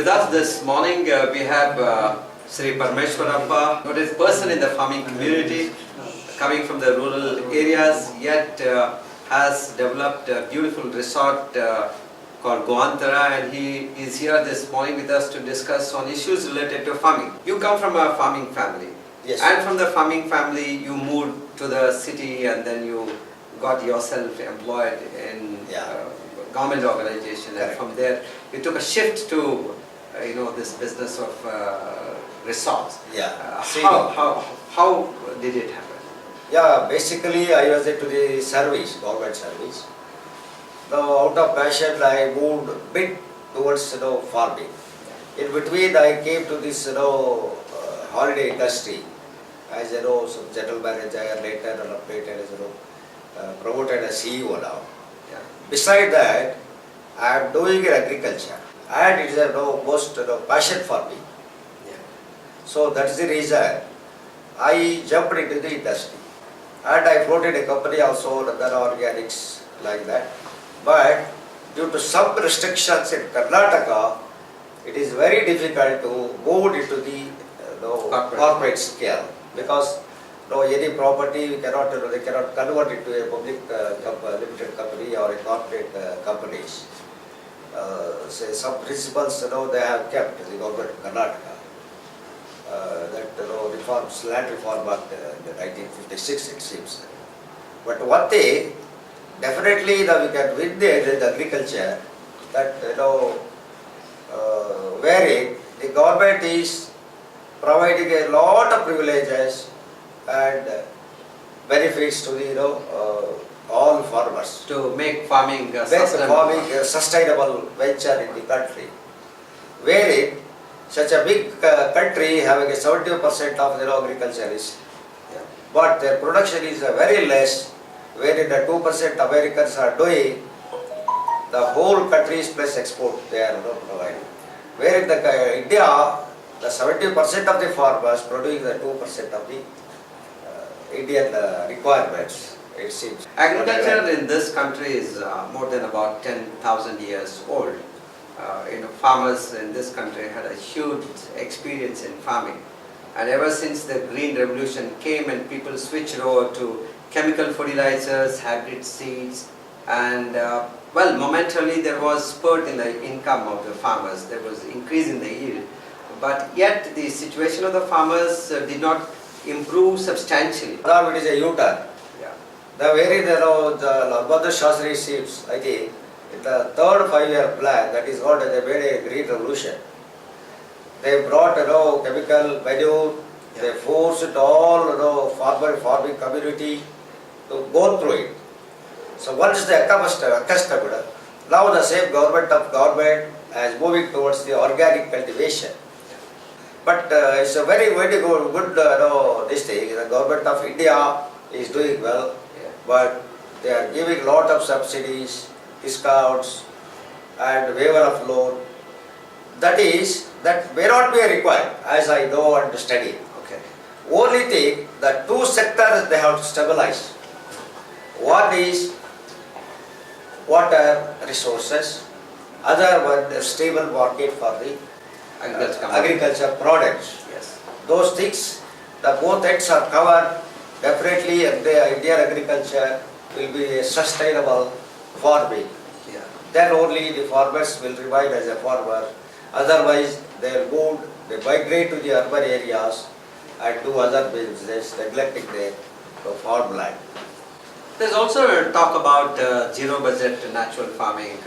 With us this morning we have Shri Parameshwarappa, who is a person in the farming community, coming from the rural areas, yet has developed a beautiful resort called Guhantara, and he is here this morning with us to discuss on issues related to farming. You come from a farming family. Yes. And from the farming family you moved to the city, and then you got yourself employed in government organization. Correct. And from there you took a shift to this business of resorts. How did it happen? Yeah, basically I was into the service, government service. Now out of passion I moved a bit towards farming. In between I came to this holiday industry as some general manager, later updated as promoted as CEO now. Yeah. Beside that, I am doing agriculture, and it is most passion for me. Yeah. So that is the reason I jumped into the industry, and I floated a company also, other organics like that. But due to some restrictions in Karnataka, it is very difficult to move into the corporate scale, because any property they cannot convert it to a public limited company or a corporate companies. Say some principles they have kept the government of Karnataka. That reforms, land reform act in 1956 it seems. But one thing definitely that we can win the agriculture, that wherein the government is providing a lot of privileges and benefits to the all farmers To make farming a sustainable venture in the country, wherein such a big country having a 70% of agriculture is, but their production is very less, wherein the 2% Americans are doing, the whole country's plus export they are providing. Where in the India, the 70% of the farmers producing the 2% of the Indian requirements, it seems. Agriculture in this country is more than about 10,000 years old. Farmers in this country had a huge experience in farming, and ever since the Green Revolution came and people switched over to chemical fertilizers, hybrid seeds, and momentarily there was spurt in the income of the farmers. There was increase in the yield, but yet the situation of the farmers did not improve substantially. Now it is a U-turn. Yeah. The very the Guhantara Shri seems, I think, in the third 5-year plan, that is what they made a green revolution. They brought chemical manure. Yeah. They forced all farming community to go through it. So once they accustomed, now the same government is moving towards the organic cultivation. But it's a very good this thing. The government of India is doing well, but they are giving a lot of subsidies, discounts, and waiver of loan. That may not be required, as I know and study. Okay. Only thing, the two sectors they have to stabilize. One is water resources, other one the stable market for the agriculture products. Yes. Those things, the both ends are covered. Definitely the Indian agriculture will be a sustainable farming. Yeah. Then only the farmers will remain as a farmer. Otherwise they will move, they migrate to the urban areas and do other business, neglecting their farmland. There's also a talk about zero budget natural farming,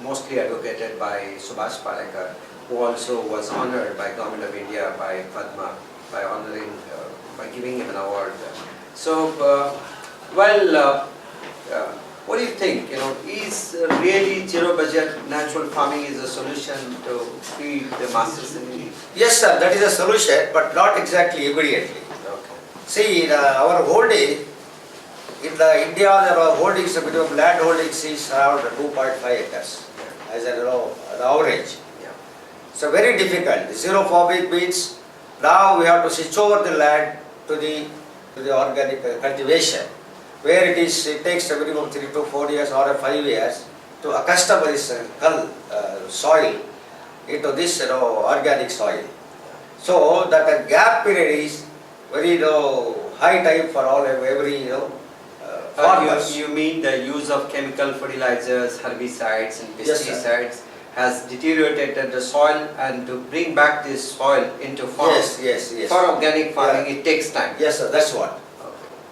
mostly advocated by Subhash Parekar, who also was honored by Government of India by Padma, by honoring, by giving him an award. So, what do you think? Is really zero budget natural farming is a solution to feed the masses in need? Yes, sir, that is a solution, but not exactly immediately. Okay. See, our holding, in India, our holdings, minimum land holdings is around 2.5 acres as an average. Yeah. So very difficult. Zero farming means now we have to switch over the land to the organic cultivation, where it takes a minimum 3 to 4 years or 5 years to accustom this soil. into this organic soil. So that a gap period is very high time for all every farmers. You mean the use of chemical fertilizers, herbicides and Yes, sir. pesticides has deteriorated the soil, and to bring back this soil into farm Yes. for organic farming it takes time. Yes, sir. That's what.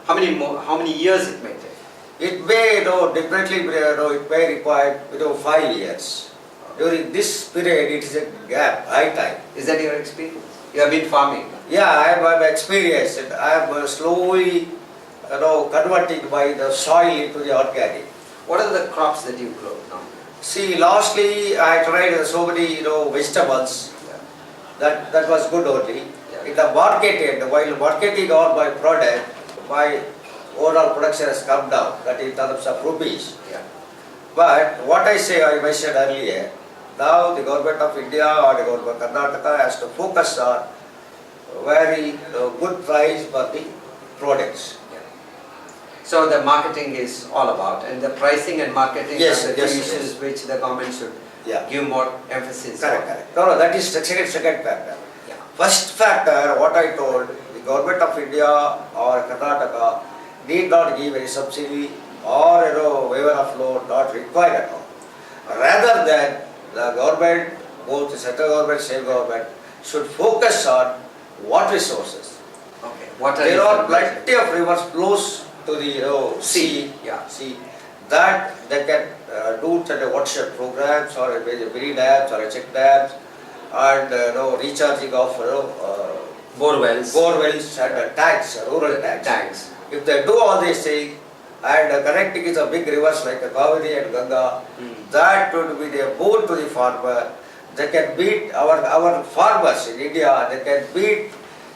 How many years it may take? It may definitely it may require 5 years. During this period, it is a gap, high time. Is that your experience? You have been farming. Yeah, I have experienced it. I am slowly converting by the soil into the organic. What are the crops that you grow now? See, lastly I tried so many vegetables. Yeah. That was good only. Yeah. In the market end, while marketing all my product, my overall production has come down. That in terms of rupees. Yeah. But what I mentioned earlier, now the government of India or the government of Karnataka has to focus on very good price for the products. Yeah. So the marketing is all about, and the pricing and marketing Yes, are the two yes, issues which the government should Yeah. give more emphasis Correct. on. No, that is the second factor. Yeah. First factor, what I told, the government of India or Karnataka need not give any subsidy or waiver of loan, not required at all. Rather than the government, both the central government, state government, should focus on water resources. Okay. Water There is are the- plenty of rivers close to the sea. Yeah. See, that they can do the watershed programs or mini dams or check dams and recharging of Bore wells. borewells and tanks, rural tanks. Tanks. If they do all these things and connecting is a big rivers like Kaveri and Ganga, that would be a boon to the farmer. They can beat our farmers in India, they can beat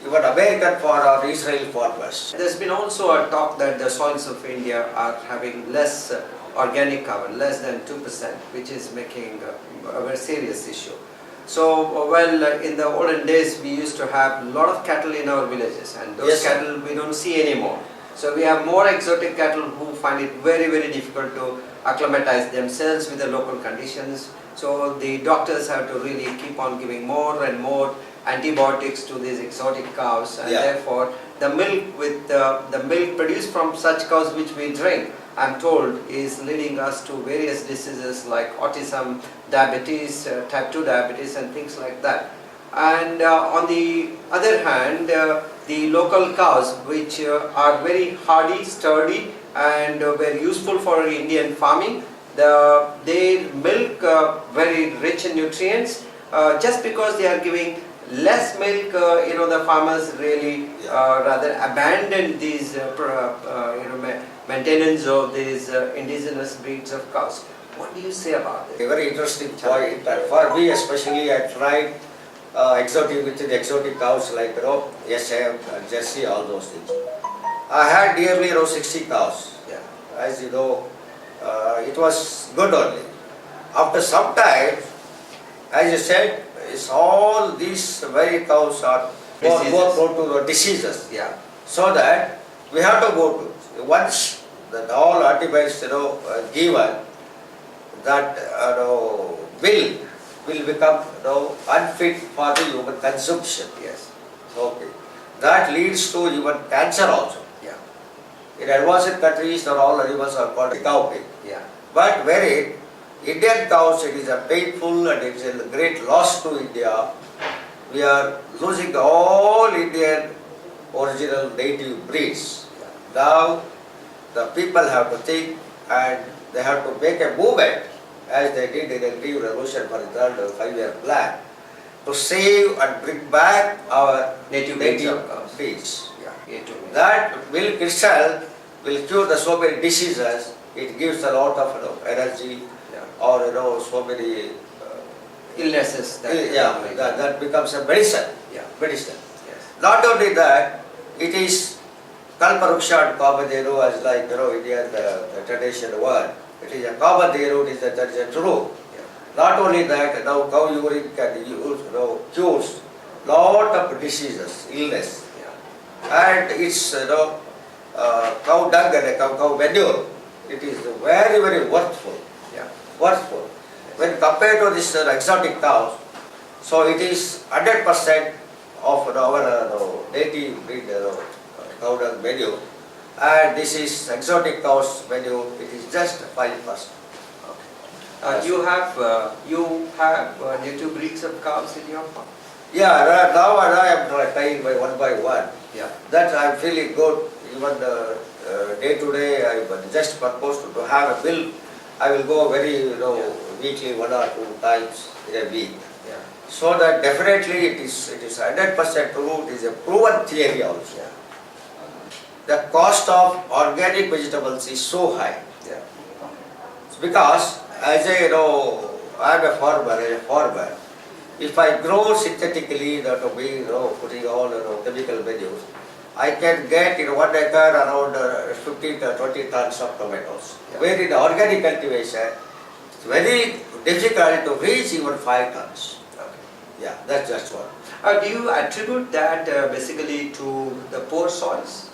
even American farmers or Israeli farmers. There's been also a talk that the soils of India are having less organic cover, less than 2%, which is making a very serious issue. So, in the olden days we used to have a lot of cattle in our villages, and those Yes, sir. cattle we don't see anymore. So we have more exotic cattle who find it very, very difficult to acclimatize themselves with the local conditions. So the doctors have to really keep on giving more and more antibiotics to these exotic cows, and Yeah. therefore the milk produced from such cows which we drink, I'm told, is leading us to various diseases like autism, diabetes, type 2 diabetes and things like that. And on the other hand, the local cows, which are very hardy, sturdy and very useful for Indian farming, their milk very rich in nutrients. Just because they are giving less milk, the farmers really rather abandon these maintenance of these indigenous breeds of cows. What do you say about this? A very interesting point. For me especially, I tried exotic cows like SM, Jersey, all those things. I had nearly 60 cows. Yeah. As you know, it was good only. After some time, as you said, it's all these very cows are more prone to the diseases. Yeah. So that we have to go to, once that all antibiotics given, that will become unfit for the human consumption. Yes. Okay. That leads to even cancer also. Yeah. In advanced countries, all animals are called cow pig. Yeah. But wherein Indian cows, it is a painful and it is a great loss to India. We are losing all Indian original native breeds. Now the people have to think and they have to make a movement, as they did in the Green Revolution for the third 5-year plan, to save and bring back our Native breeds. Yeah. That milk itself will cure the so many diseases. It gives a lot of energy, or so many illnesses. that becomes a medicine. Yeah. Medicine. Yes. Not only that, it is Kalparuksha and Kamadheru, as like Indian the traditional word. It is a Kamadheru, it is a true. Yeah. Not only that, now cow urine can use, cures lot of diseases, illness. Yeah. And it's cow dung and cow manure. It is very, very worthful. Yeah. Worthful. When compared to this exotic cows, So it is 100% of our native breed cow dung menu, and this is exotic cows menu. It is just 5%. You have native breeds of cows in your farm? Yeah, now I am trying by one. Yeah. That I am feeling good. Even day to day, I just proposed to have a bill. I will go very weekly 1 or 2 times in a week. Yeah. So that definitely it is 100% true. It is a proven theory also. Yeah. The cost of organic vegetables is so high. Yeah. Because as I I am a farmer. If I grow synthetically, putting all chemical values, I can get in 1 acre around 15 to 20 tons of tomatoes. Yeah. Where in organic cultivation, it's very difficult to reach even 5 tons. Okay. Yeah, that's just one. Do you attribute that basically to the poor soils?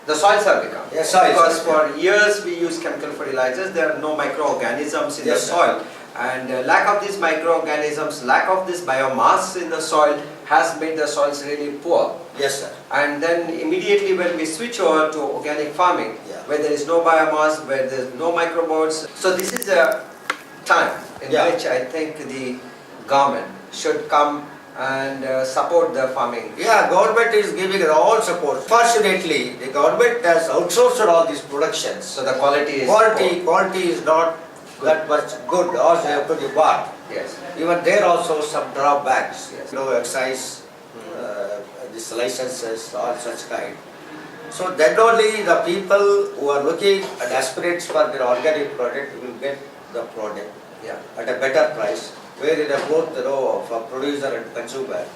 The soils have become. Yes, soils, because yeah. for years we use chemical fertilizers, there are no microorganisms in the Yes, sir. soil. And lack of these microorganisms, lack of this biomass in the soil has made the soils really poor. Yes, sir. And then immediately when we switch over to organic farming, Yeah. where there is no biomass, where there is no microbes, so this is a time in Yeah. which I think the government should come and support the farming. Yeah, government is giving all support. Fortunately, the government has outsourced all these productions. So the quality is Quality is not that much good. Also, you have to be bought. Yes. Even there also some drawbacks. Yes. Excise, these licenses, all such kind. So then only the people who are looking and aspirants for their organic product will get the product Yeah. at a better price, wherein both for producer and consumer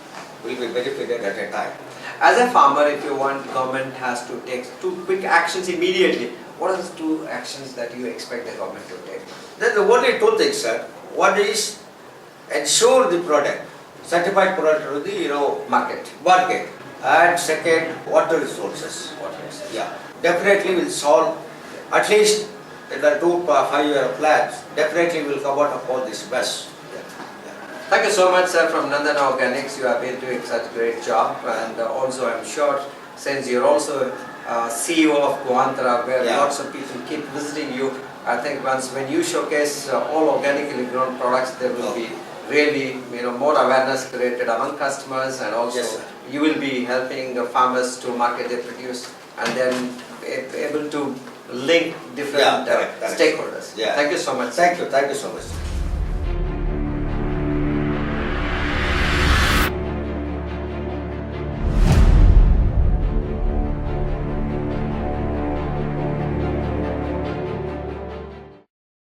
will be benefited at a time. As a farmer, if you want, government has to take 2 quick actions immediately. What are the 2 actions that you expect the government to take? Then the only 2 things, sir. One is ensure the product, certified product to the Market. market, and second, water resources. Yeah, definitely will solve, at least in the 2 5-year plans, definitely will come out of all this mess. Thank you so much, sir, from Nandana Organics. You have been doing such a great job, and also I'm sure, since you're also CEO of Guhantara, where Yeah. lots of people keep visiting you, I think when you showcase all organically grown products, there will be really more awareness created among customers, and also Yes, sir. you will be helping the farmers to market their produce and then able to link different Yeah, correct. stakeholders. Yeah. Thank you so much. Thank you so much.